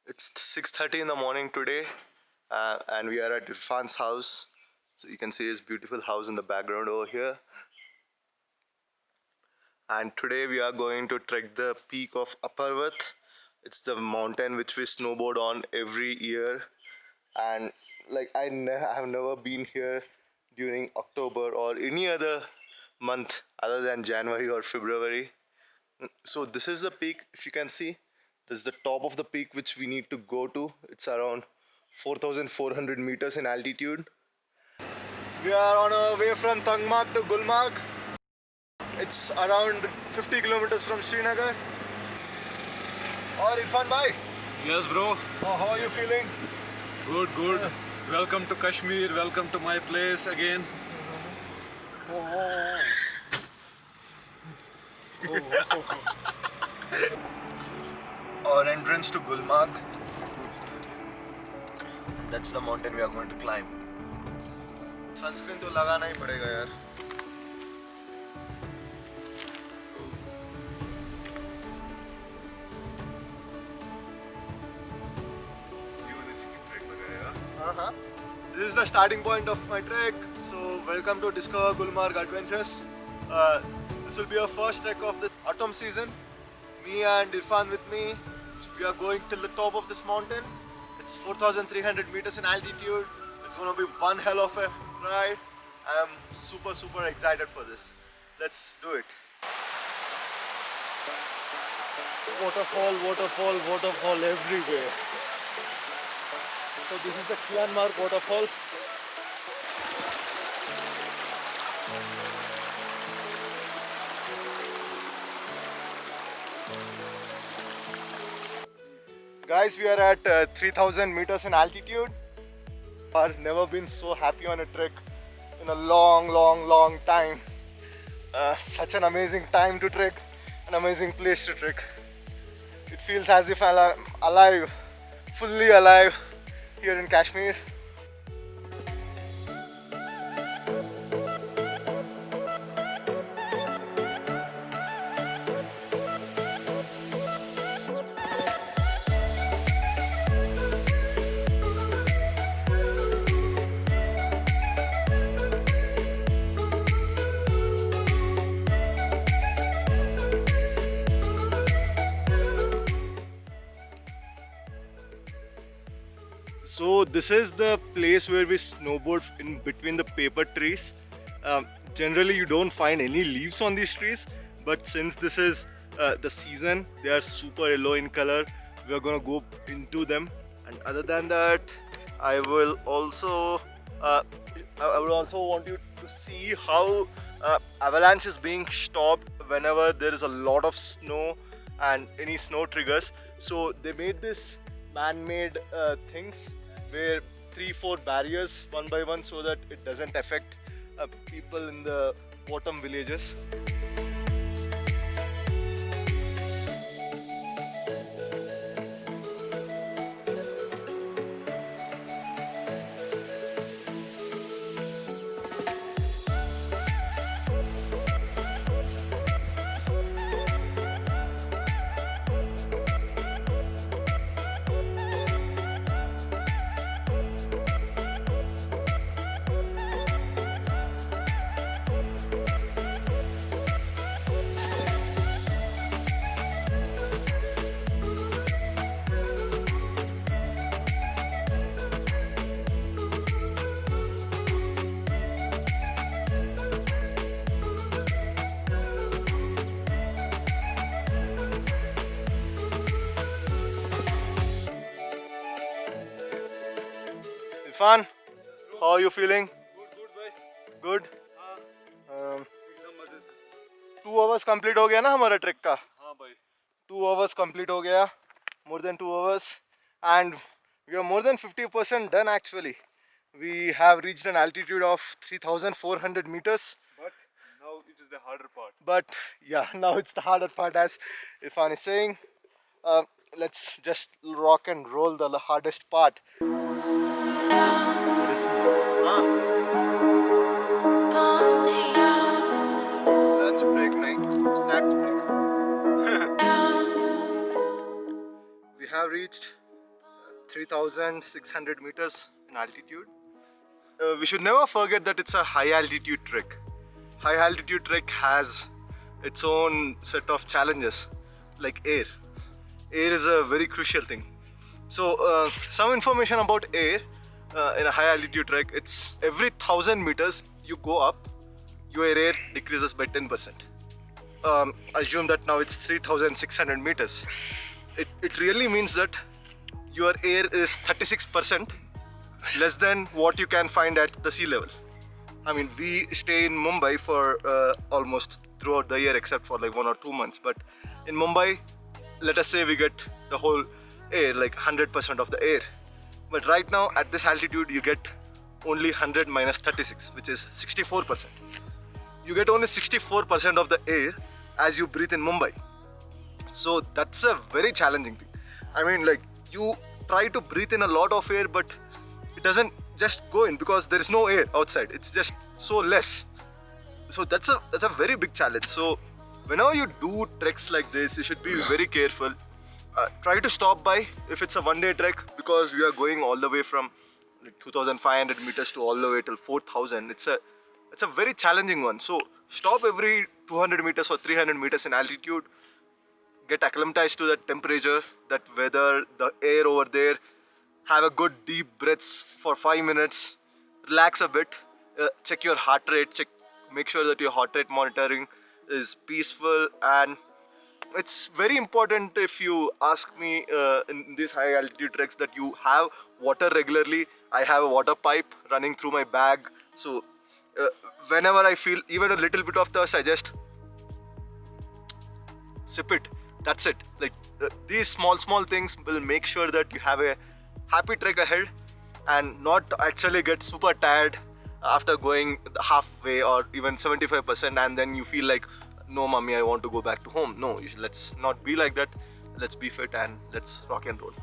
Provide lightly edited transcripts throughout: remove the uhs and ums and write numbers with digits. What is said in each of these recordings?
It's 6:30 in the morning today, and we are at Irfan's house. So you can see his beautiful house in the background over here. And today we are going to trek the peak of Aparvat. It's the mountain which we snowboard on every year. And like I have never been here during October or any other month other than January or February. So this is the peak, if you can see. This is the top of the peak which we need to go to. It's around 4,400 meters in altitude. We are on our way from Tangmarg to Gulmarg. It's around 50 kilometers from Srinagar. Or Irfan bhai, Yes, bro. how are you feeling? Good, good. Welcome to Kashmir. Welcome to my place again. Our entrance to Gulmarg. That's the mountain we are going to climb. Sunscreen तो लगाना ही पड़ेगा यार. This is the starting point of my trek. So welcome to Discover Gulmarg Adventures. This will be our first trek of the autumn season. Me and Irfan with me. So we are going till the top of this mountain. It's 4,300 meters in altitude. It's gonna be one hell of a ride. I am super excited for this. Let's do it. Waterfall, waterfall, waterfall everywhere. So this is the Kianmarg waterfall. Guys, we are at 3,000 meters in altitude. I've never been so happy on a trek in a long time. Such an amazing time to trek, an amazing place to trek. It feels as if I'm alive, fully alive here in Kashmir. So this is the place where we snowboard in between the paper trees. Generally you don't find any leaves on these trees, but since this is the season, they are super yellow in color. We are gonna go into them, and other than that, I will also want you to see how avalanche is being stopped whenever there is a lot of snow and any snow triggers. So they made this man-made things where 3-4 barriers one by one so that it doesn't affect people in the bottom villages. Irfan, how are you feeling? Good, bhai. Good? हाँ, Um, एकदम मजे से. 2 hours complete हो गया ना हमारा track का. हाँ भाई. 2 hours complete हो गया. More than 2 hours. And we are more than 50% done actually. We have reached an altitude of 3,400 meters. But now it is the harder part. But yeah, now it's the harder part, as Irfan is saying. Let's just rock and roll the hardest part. Lunch break night, snacks break. We have reached 3,600 meters in altitude. We should never forget that it's a high altitude trek. High altitude trek has its own set of challenges, like air. Air is a very crucial thing. So, some information about air in a high altitude trek: it's every 1,000 meters you go up, your air decreases by 10%. Assume that now it's 3,600 meters. It really means that your air is 36% less than what you can find at the sea level. I mean, we stay in Mumbai for almost throughout the year except for like 1 or 2 months. But in Mumbai, let us say we get the whole air, like 100% of the air. But right now at this altitude, you get only 100 minus 36, which is 64%. You get only 64% of the air as you breathe in Mumbai. So that's a very challenging thing. I mean, like, you try to breathe in a lot of air, but it doesn't just go in because there is no air outside. It's just so less. So that's a very big challenge. So whenever you do treks like this, you should be very careful. Try to stop by if it's a one-day trek, because we are going all the way from like 2,500 meters to all the way till 4,000. It's a very challenging one. So stop every 200 meters or 300 meters in altitude. Get acclimatized to that temperature, that weather, the air over there. Have a good deep breaths for 5 minutes. Relax a bit. Check your heart rate. Make sure that your heart rate monitoring is peaceful. And it's very important, if you ask me, in these high altitude treks, that you have water regularly. I have a water pipe running through my bag. So whenever I feel even a little bit of thirst, I just sip it. That's it. Like, these small things will make sure that you have a happy trek ahead and not actually get super tired after going halfway or even 75%, and then you feel like, no mommy, I want to go back to home. No, let's not be like that. Let's be fit and let's rock and roll.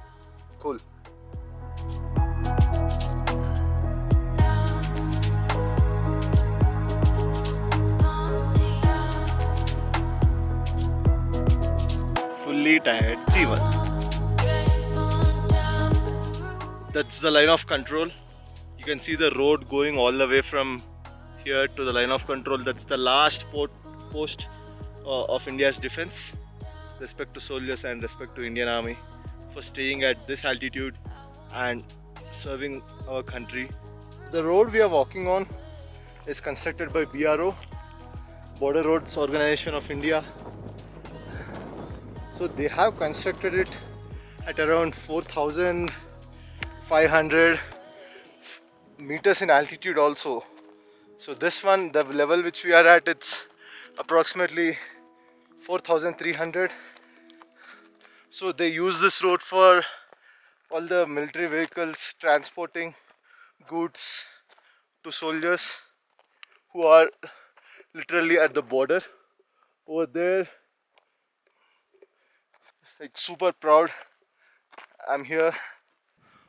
Cool. Fully tired, 3-1. That's the line of control. You can see the road going all the way from here to the line of control. That's the last post of India's defense. Respect to soldiers and respect to Indian Army for staying at this altitude and serving our country. The road we are walking on is constructed by BRO, Border Roads Organization of India. So they have constructed it at around 4,500 meters in altitude also. So this one, the level which we are at, it's approximately 4,300. So they use this road for all the military vehicles transporting goods to soldiers who are literally at the border over there. Like, super proud I'm here.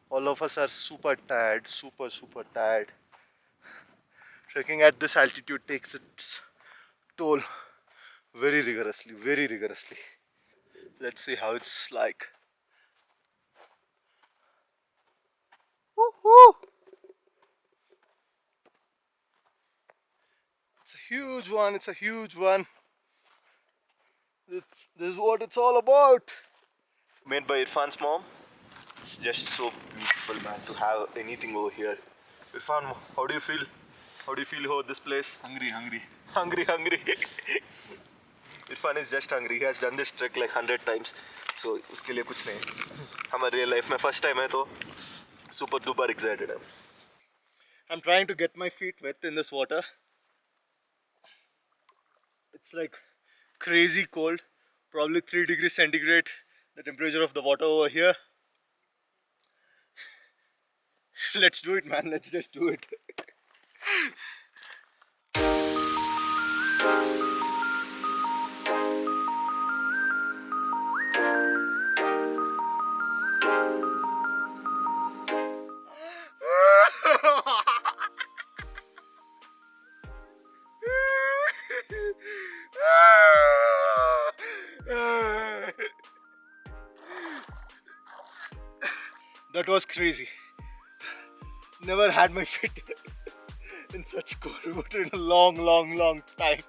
All of us are super tired, super tired. Trekking at this altitude takes its toll very rigorously. Let's see how it's like. Woohoo! It's a huge one. This is what it's all about. Made by Irfan's mom. It's just so beautiful, man, to have anything over here. Irfan, how do you feel? How do you feel about this place? Hungry. Hungry. Irfan is just hungry. He has done this trek like 100 times. So, उसके लिए कुछ नहीं. हमारे real life में first time है तो super duper excited. I'm trying to get my feet wet in this water. It's like crazy cold, probably 3 degrees centigrade, the temperature of the water over here. Let's do it, man. Let's just do it. That was crazy. Never had my feet in such cold water in a long time.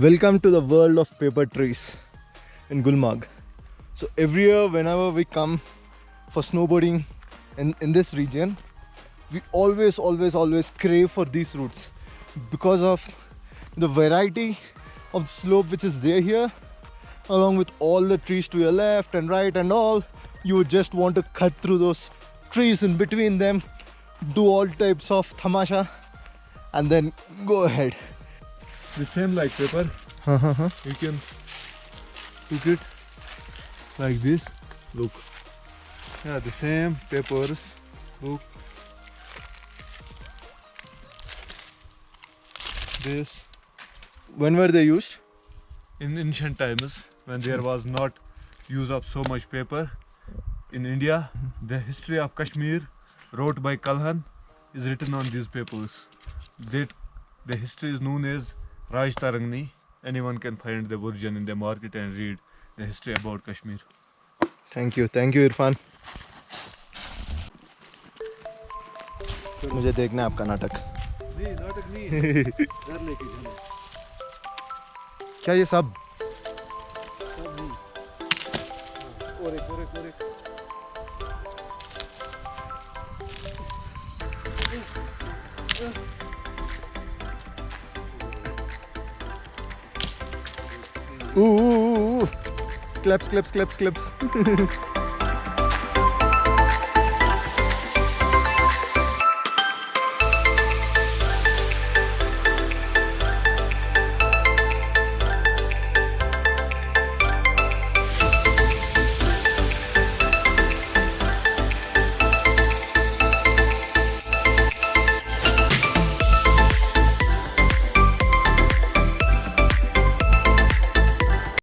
Welcome to the world of paper trees in Gulmarg. So every year whenever we come for snowboarding in this region, we always crave for these routes because of the variety of the slope which is there here, along with all the trees to your left and right and all. You would just want to cut through those trees in between them, do all types of tamasha and then go ahead. The same like paper. You can cook it like this. Look. Yeah, the same papers. Look. This. When were they used? In ancient times, when there was not use of so much paper in India, the history of Kashmir wrote by Kalhan is written on these papers. The history is known as Raj Tarangni. Anyone can find the version in the market and read the history about Kashmir. Thank you Irfan. मुझे देखना है आपका नाटक. नहीं, नाटक नहीं है. घर लेके जाना. क्या ये सब? सब नहीं. और एक. Ooh. Claps.